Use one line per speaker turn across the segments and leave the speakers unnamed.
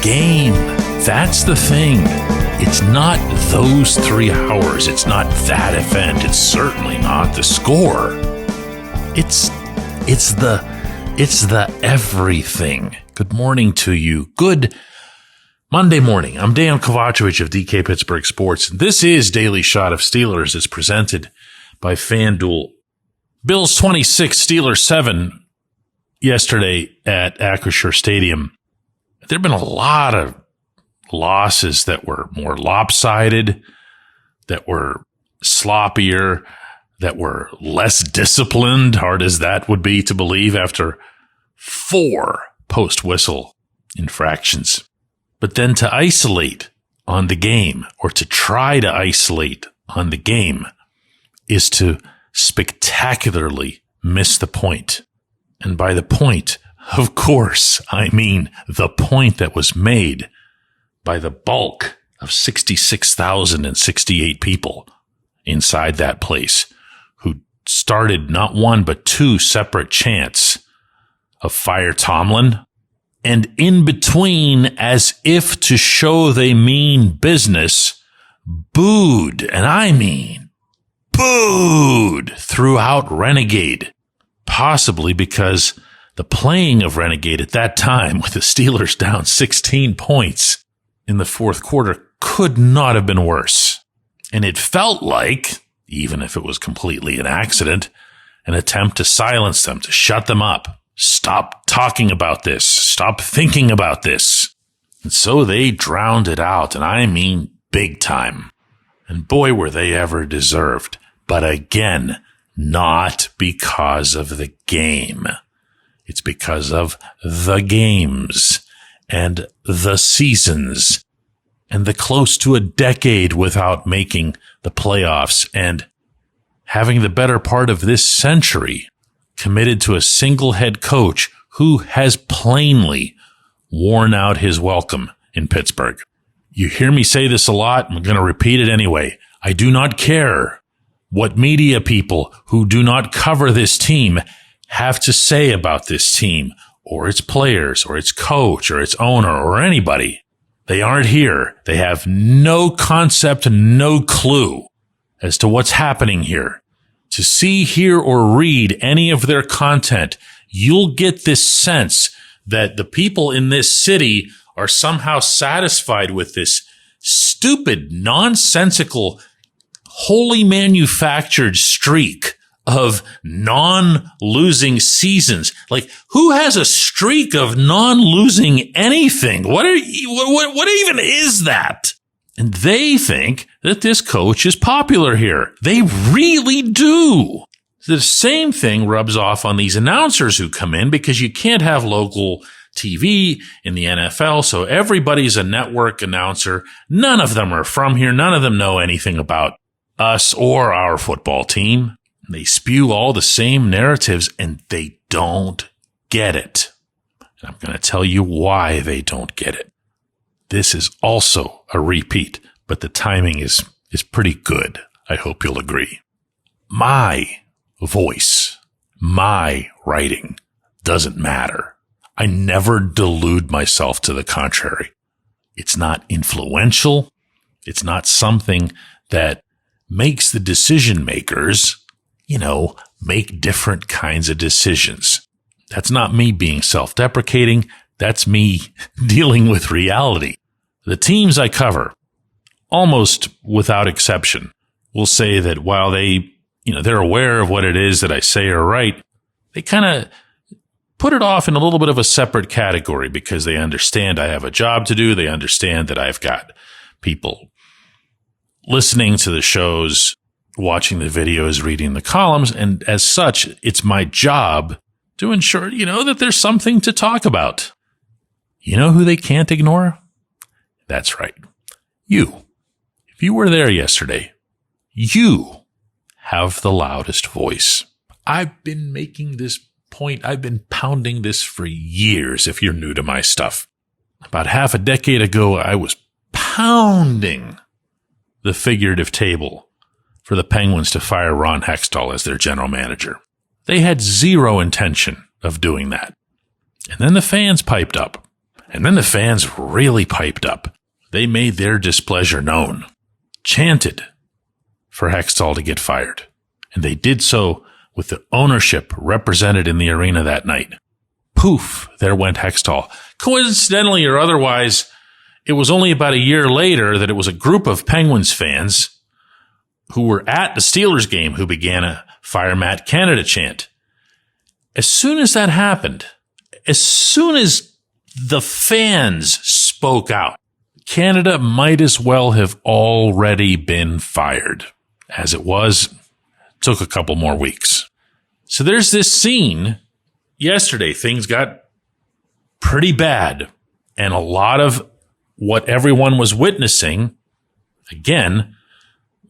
game. That's the thing. It's not those 3 hours. It's not that event. It's certainly not the score. It's the everything. Good morning to you. Good Monday morning. I'm Dejan Kovacevic of DK Pittsburgh Sports. This is Daily Shot of Steelers. It's presented by FanDuel. Bills 26, Steelers 7 yesterday at Acrisure Stadium. There have been a lot of losses that were more lopsided, that were sloppier, that were less disciplined, hard as that would be to believe after 4 post-whistle infractions. But then to isolate on the game, or to try to isolate on the game, is to spectacularly miss the point. And by the point, of course, I mean the point that was made by the bulk of 66,068 people inside that place who started not 1 but 2 separate chants of Fire Tomlin, and in between, as if to show they mean business, booed, and I mean booed, throughout Renegade, possibly because the playing of Renegade at that time, with the Steelers down 16 points in the fourth quarter, could not have been worse. And it felt like, even if it was completely an accident, an attempt to silence them, to shut them up. Stop talking about this. Stop thinking about this. And so they drowned it out, and I mean big time. And boy, were they ever deserved. But again, not because of the game. It's because of the games and the seasons and the close to a decade without making the playoffs and having the better part of this century committed to a single head coach who has plainly worn out his welcome in Pittsburgh. You hear me say this a lot. I'm going to repeat it anyway. I do not care what media people who do not cover this team have to say about this team or its players or its coach or its owner or anybody. They aren't here. They have no concept, no clue as to what's happening here. To see, hear, or read any of their content, you'll get this sense that the people in this city are somehow satisfied with this stupid, nonsensical, wholly manufactured streak of non-losing seasons. Like, who has a streak of non-losing anything? What even is that? And they think that this coach is popular here. They really do. The same thing rubs off on these announcers who come in, because you can't have local TV in the NFL, so everybody's a network announcer. None of them are from here. None of them know anything about us or our football team. They spew all the same narratives, and they don't get it. And I'm going to tell you why they don't get it. This is also a repeat, but the timing is pretty good. I hope you'll agree. My voice, my writing doesn't matter. I never delude myself to the contrary. It's not influential. It's not something that makes the decision makers, make different kinds of decisions. That's not me being self-deprecating. That's me dealing with reality. The teams I cover, almost without exception, will say that while they're aware of what it is that I say or write, they kind of put it off in a little bit of a separate category because they understand I have a job to do. They understand that I've got people listening to the shows, watching the videos, reading the columns, and as such, it's my job to ensure, that there's something to talk about. You know who they can't ignore? That's right. You. If you were there yesterday, you have the loudest voice. I've been making this point. I've been pounding this for years, if you're new to my stuff. About half a decade ago, I was pounding the figurative table for the Penguins to fire Ron Hextall as their general manager. They had zero intention of doing that. And then the fans piped up. And then the fans really piped up. They made their displeasure known, chanted for Hextall to get fired. And they did so with the ownership represented in the arena that night. Poof, there went Hextall. Coincidentally or otherwise, it was only about a year later that it was a group of Penguins fans who were at the Steelers game who began a Fire Matt Canada chant. As soon as that happened, as soon as the fans spoke out, Canada might as well have already been fired. As it was, it took a couple more weeks. So there's this scene. Yesterday, things got pretty bad. And a lot of what everyone was witnessing, again,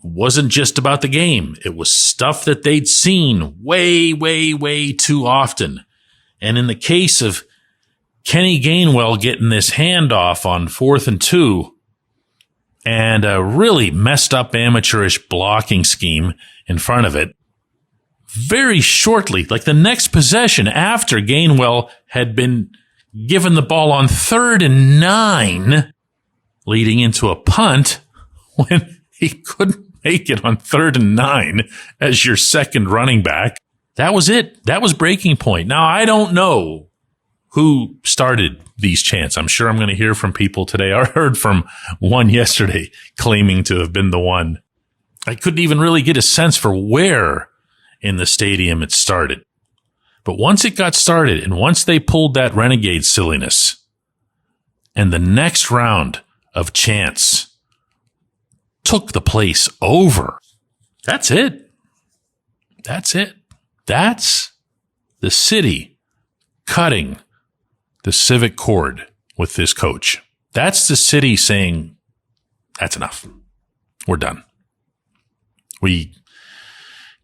wasn't just about the game. It was stuff that they'd seen way, way, way too often. And in the case of Kenny Gainwell getting this handoff on 4th and 2 and a really messed up amateurish blocking scheme in front of it, very shortly, like the next possession after Gainwell had been given the ball on 3rd and 9, leading into a punt when he couldn't make it on 3rd and 9 as your second running back. That was it. That was breaking point. Now, I don't know who started these chants. I'm sure I'm going to hear from people today. I heard from one yesterday claiming to have been the one. I couldn't even really get a sense for where in the stadium it started. But once it got started and once they pulled that renegade silliness and the next round of chants took the place over, that's it. That's it. That's the city cutting the civic cord with this coach. That's the city saying, that's enough. We're done. We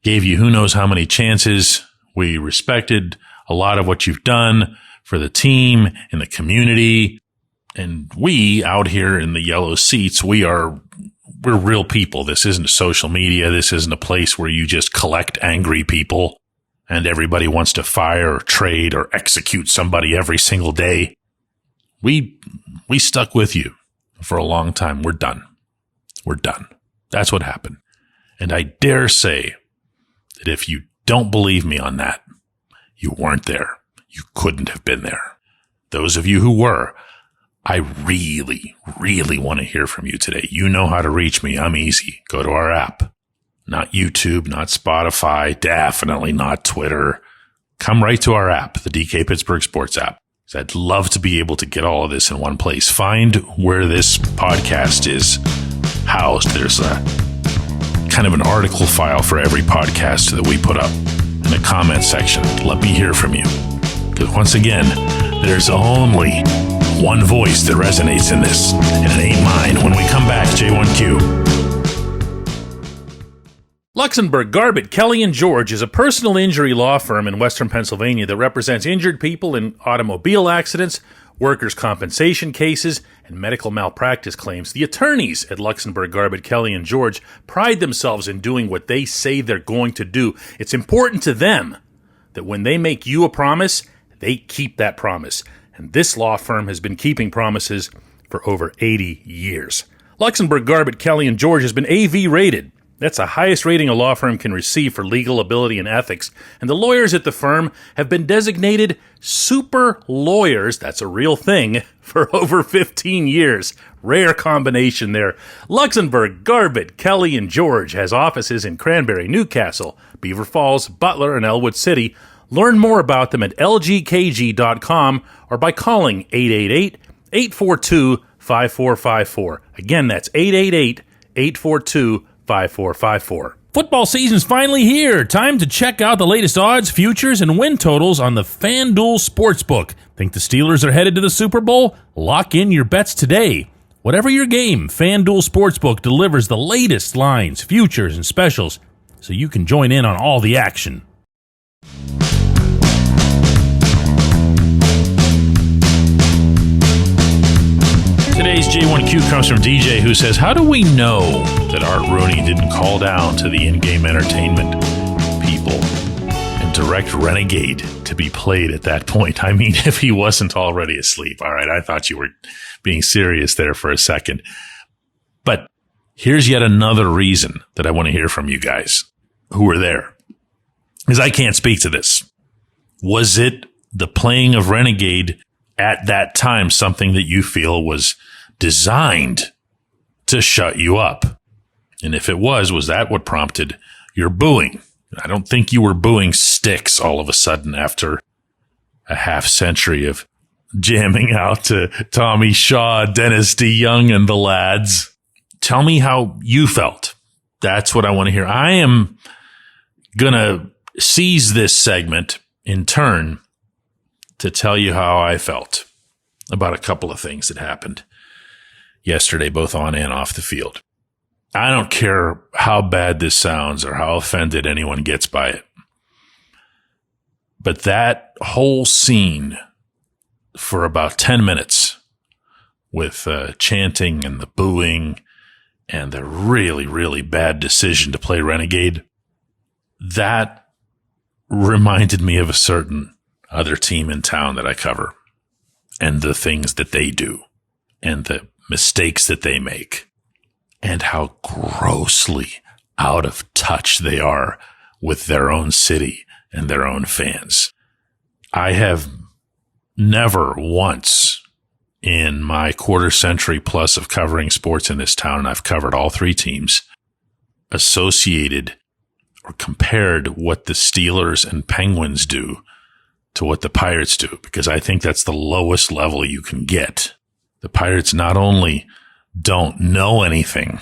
gave you who knows how many chances. We respected a lot of what you've done for the team and the community. And we out here in the yellow seats, we're real people. This isn't social media. This isn't a place where you just collect angry people and everybody wants to fire or trade or execute somebody every single day. We stuck with you for a long time. We're done. We're done. That's what happened. And I dare say that if you don't believe me on that, you weren't there. You couldn't have been there. Those of you who were, I really, really want to hear from you today. You know how to reach me. I'm easy. Go to our app. Not YouTube, not Spotify, definitely not Twitter. Come right to our app, the DK Pittsburgh Sports app. I'd love to be able to get all of this in one place. Find where this podcast is housed. There's a kind of an article file for every podcast that we put up in the comment section. Let me hear from you. Because once again, there's only one voice that resonates in this, and it ain't mine. When we come back, J1Q. Luxembourg, Garbett, Kelly & George is a personal injury law firm in Western Pennsylvania that represents injured people in automobile accidents, workers' compensation cases, and medical malpractice claims. The attorneys at Luxembourg, Garbett, Kelly & George pride themselves in doing what they say they're going to do. It's important to them that when they make you a promise, they keep that promise. And this law firm has been keeping promises for over 80 years. Luxembourg, Garbett, Kelly & George has been AV rated. That's the highest rating a law firm can receive for legal ability and ethics. And the lawyers at the firm have been designated super lawyers, that's a real thing, for over 15 years. Rare combination there. Luxembourg, Garbett, Kelly & George has offices in Cranberry, Newcastle, Beaver Falls, Butler, and Elwood City. Learn more about them at lgkg.com or by calling 888-842-5454. Again, that's 888-842-5454. Football season's finally here. Time to check out the latest odds, futures, and win totals on the FanDuel Sportsbook. Think the Steelers are headed to the Super Bowl? Lock in your bets today. Whatever your game, FanDuel Sportsbook delivers the latest lines, futures, and specials so you can join in on all the action. Today's J1Q comes from DJ, who says, how do we know that Art Rooney didn't call down to the in-game entertainment people and direct renegade to be played at that point. I mean, if he wasn't already asleep. All right, I thought you were being serious there for a second. But here's yet another reason that I want to hear from you guys who were there, because I can't speak to this. Was it the playing of renegade at that time something that you feel was designed to shut you up? And if it was that what prompted your booing? I don't think you were booing Sticks all of a sudden after a half century of jamming out to Tommy Shaw, Dennis DeYoung, and the lads. Tell me how you felt. That's what I want to hear. I am going to seize this segment in turn to tell you how I felt about a couple of things that happened yesterday, both on and off the field. I don't care how bad this sounds or how offended anyone gets by it. But that whole scene for about 10 minutes with chanting and the booing and the really, really bad decision to play Renegade, that reminded me of a certain other team in town that I cover and the things that they do and the mistakes that they make and how grossly out of touch they are with their own city and their own fans. I have never once in my quarter century plus of covering sports in this town, and I've covered all three teams, associated or compared what the Steelers and Penguins do to what the Pirates do, because I think that's the lowest level you can get. The Pirates not only don't know anything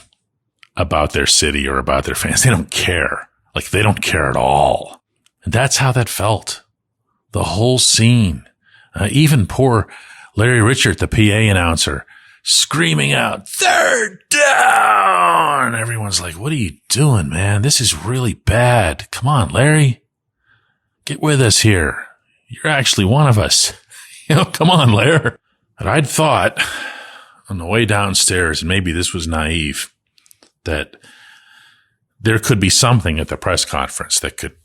about their city or about their fans, they don't care. Like, they don't care at all. And that's how that felt. The whole scene. Even poor Larry Richert, the PA announcer, screaming out, "Third down!" Everyone's like, what are you doing, man? This is really bad. Come on, Larry. Get with us here. You're actually one of us. Come on, Larry. And I'd thought on the way downstairs, and maybe this was naive, that there could be something at the press conference that could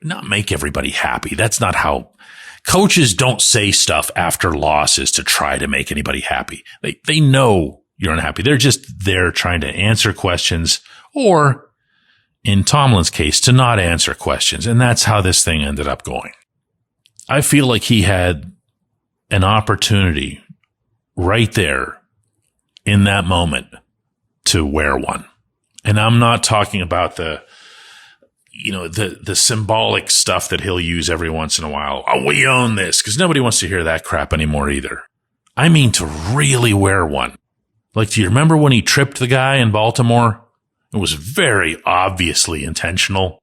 not make everybody happy. That's not how coaches don't say stuff after losses to try to make anybody happy. They know you're unhappy. They're just there trying to answer questions, or in Tomlin's case, to not answer questions. And that's how this thing ended up going. I feel like he had an opportunity right there in that moment to wear one. And I'm not talking about the symbolic stuff that he'll use every once in a while. Oh, we own this, because nobody wants to hear that crap anymore either. I mean to really wear one. Like, do you remember when he tripped the guy in Baltimore? It was very obviously intentional.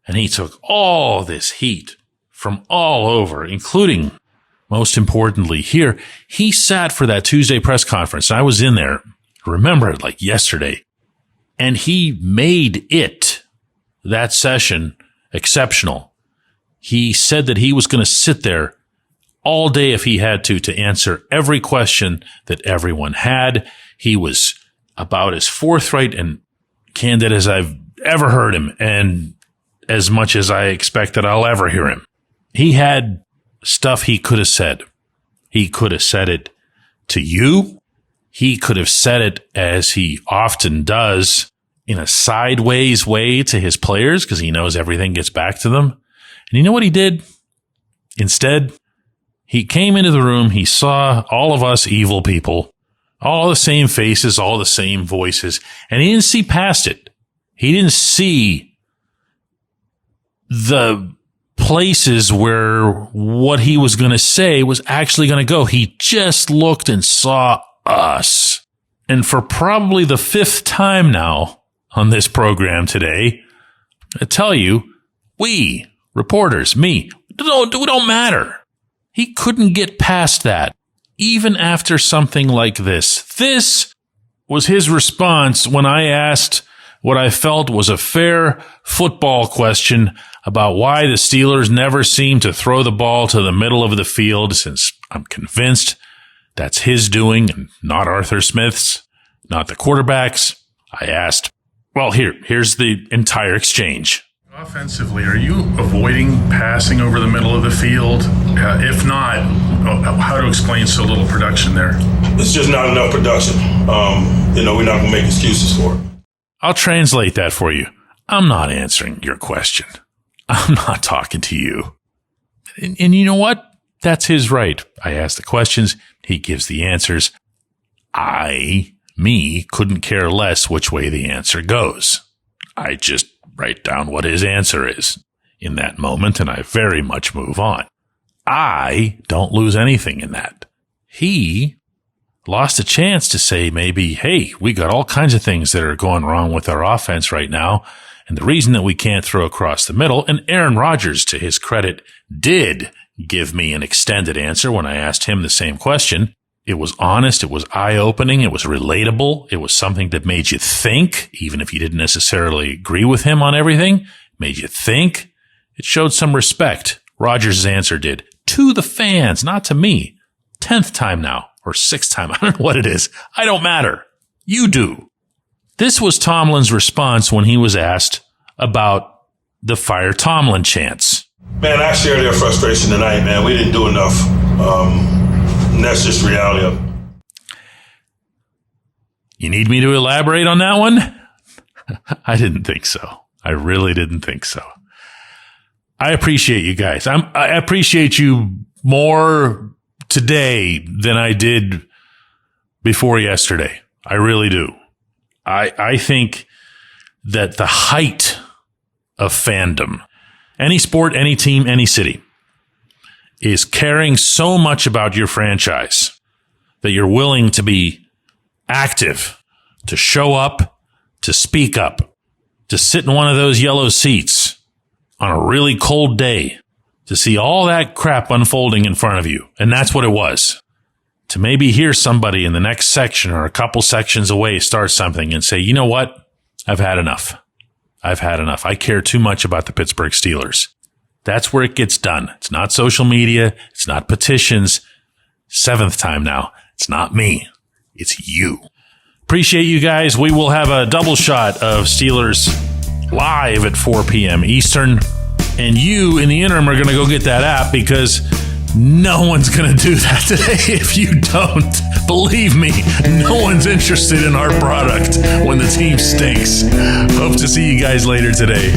And he took all this heat from all over, including, most importantly, here. He sat for that Tuesday press conference. I was in there. Remember it like yesterday. And he made it, that session, exceptional. He said that he was going to sit there all day if he had to answer every question that everyone had. He was about as forthright and candid as I've ever heard him, and as much as I expect that I'll ever hear him. He had stuff he could have said. He could have said it to you. He could have said it, as he often does, in a sideways way to his players, because he knows everything gets back to them. And you know what he did? Instead, he came into the room. He saw all of us evil people, all the same faces, all the same voices, and he didn't see past it. He didn't see the places where what he was going to say was actually going to go. He just looked and saw us. And for probably the fifth time now on this program today, I tell you, we, reporters, me, we don't matter. He couldn't get past that, even after something like this. This was his response when I asked what I felt was a fair football question about why the Steelers never seem to throw the ball to the middle of the field, since I'm convinced that's his doing and not Arthur Smith's, not the quarterback's. I asked, well, here's the entire exchange. Offensively, are you avoiding passing over the middle of the field? If not, how to explain so little production there?
It's just not enough production. We're not going to make excuses for it.
I'll translate that for you. I'm not answering your question. I'm not talking to you. And you know what? That's his right. I ask the questions. He gives the answers. Me, couldn't care less which way the answer goes. I just write down what his answer is in that moment, and I very much move on. I don't lose anything in that. He lost a chance to say maybe, hey, we got all kinds of things that are going wrong with our offense right now, and the reason that we can't throw across the middle, and Aaron Rodgers, to his credit, did give me an extended answer when I asked him the same question. It was honest. It was eye-opening. It was relatable. It was something that made you think, even if you didn't necessarily agree with him on everything, made you think. It showed some respect. Rodgers' answer did. To the fans, not to me. 10th time now, or 6th time. I don't know what it is. I don't matter. You do. This was Tomlin's response when he was asked about the Fire Tomlin chants.
Man, I share their frustration tonight, man. We didn't do enough. And that's just reality of it.
You need me to elaborate on that one? I didn't think so. I really didn't think so. I appreciate you guys. I appreciate you more today than I did before yesterday. I really do. I think that the height of fandom, any sport, any team, any city, is caring so much about your franchise that you're willing to be active, to show up, to speak up, to sit in one of those yellow seats on a really cold day, to see all that crap unfolding in front of you. And that's what it was. To maybe hear somebody in the next section or a couple sections away start something and say, you know what? I've had enough. I've had enough. I care too much about the Pittsburgh Steelers. That's where it gets done. It's not social media. It's not petitions. 7th time now. It's not me. It's you. Appreciate you guys. We will have a double shot of Steelers live at 4 p.m. Eastern. And you, in the interim, are going to go get that app because no one's going to do that today if you don't. Believe me, no one's interested in our product when the team stinks. Hope to see you guys later today.